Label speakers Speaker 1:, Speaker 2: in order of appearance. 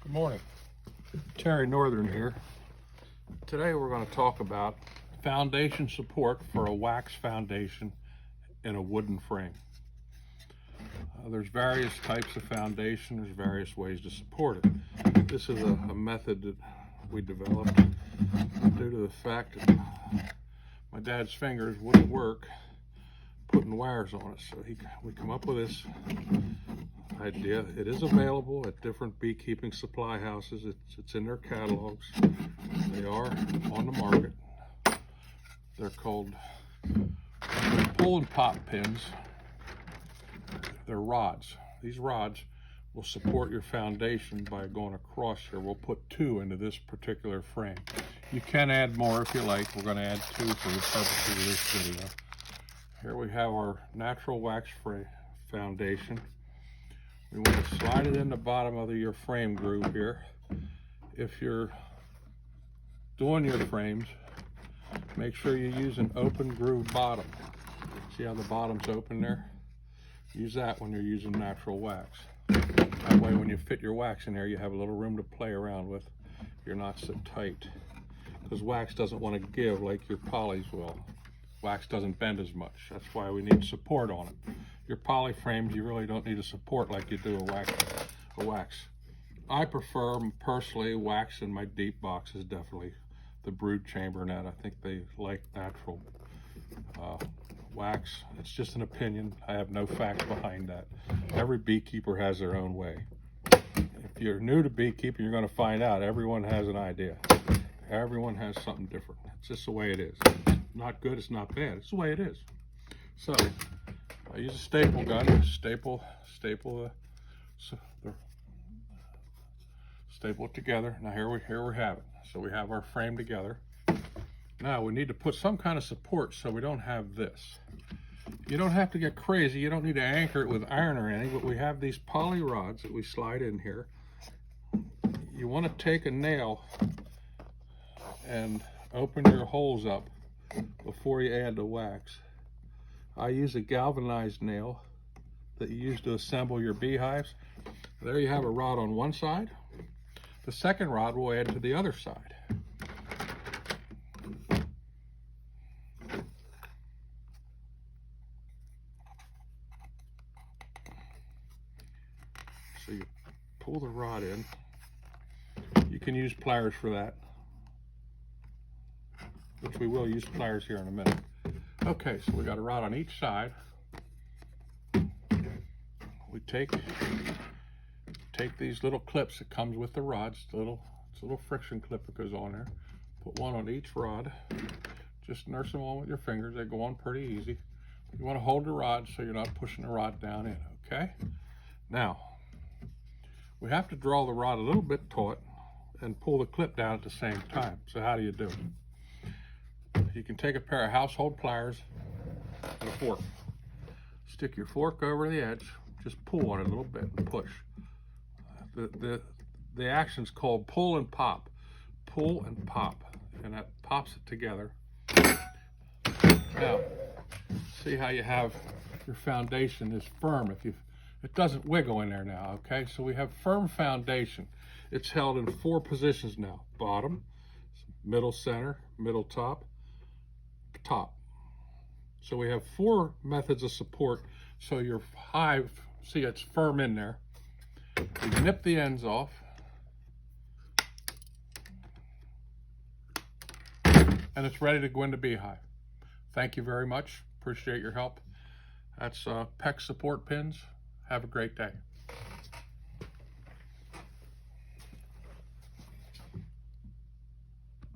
Speaker 1: Good morning. Terry Northern here. Today we're going to talk about foundation support for a wax foundation in a wooden frame. There's various types of foundation. There's various ways to support it. This is a method that we developed due to the fact that my dad's fingers wouldn't work putting wires on it. So we come up with this idea. It is available at different beekeeping supply houses. It's in their catalogs. They are on the market. They're called pull and pop pins. They're rods. These rods will support your foundation by going across here. We'll put 2 into this particular frame. You can add more if you like. We're going to add 2 for the purposes of this video. Here we have our natural wax frame foundation. We want to slide it in the bottom of your frame groove here. If you're doing your frames, make sure you use an open groove bottom. See how the bottom's open there? Use that when you're using natural wax. That way when you fit your wax in there, you have a little room to play around with. You're not so tight. Because wax doesn't want to give like your polys will. Wax doesn't bend as much. That's why we need support on it. Your poly frames, you really don't need a support like you do a wax. I prefer, personally, wax in my deep boxes, definitely. The brood chamber net, I think they like natural wax. It's just an opinion. I have no facts behind that. Every beekeeper has their own way. If you're new to beekeeping, you're going to find out everyone has an idea. Everyone has something different. It's just the way it is. It's not good, it's not bad. It's the way it is. So I use a staple gun, staple it together. Now here we have it. So we have our frame together. Now we need to put some kind of support so we don't have this. You don't have to get crazy. You don't need to anchor it with iron or anything, but we have these poly rods that we slide in here. You want to take a nail and open your holes up before you add the wax. I use a galvanized nail that you use to assemble your beehives. There you have a rod on one side. The second rod will add to the other side. So you pull the rod in. You can use pliers for that, which we will use pliers here in a minute. Okay, so we got a rod on each side. We take these little clips that comes with the rods, it's a little friction clip that goes on there. Put one on each rod. Just nurse them on with your fingers. They go on pretty easy. You want to hold the rod so you're not pushing the rod down in, okay? Now, we have to draw the rod a little bit taut and pull the clip down at the same time. So how do you do it? You can take a pair of household pliers and a fork. Stick your fork over the edge, just pull on it a little bit and push. The action's called pull and pop. Pull and pop, and that pops it together. Now, see how you have your foundation is firm. It doesn't wiggle in there now, okay? So we have firm foundation. It's held in 4 positions now. Bottom, middle center, middle top, top. So we have 4 methods of support. So your hive, see it's firm in there. You nip the ends off. And it's ready to go into Beehive. Thank you very much. Appreciate your help. That's PEX support pins. Have a great day.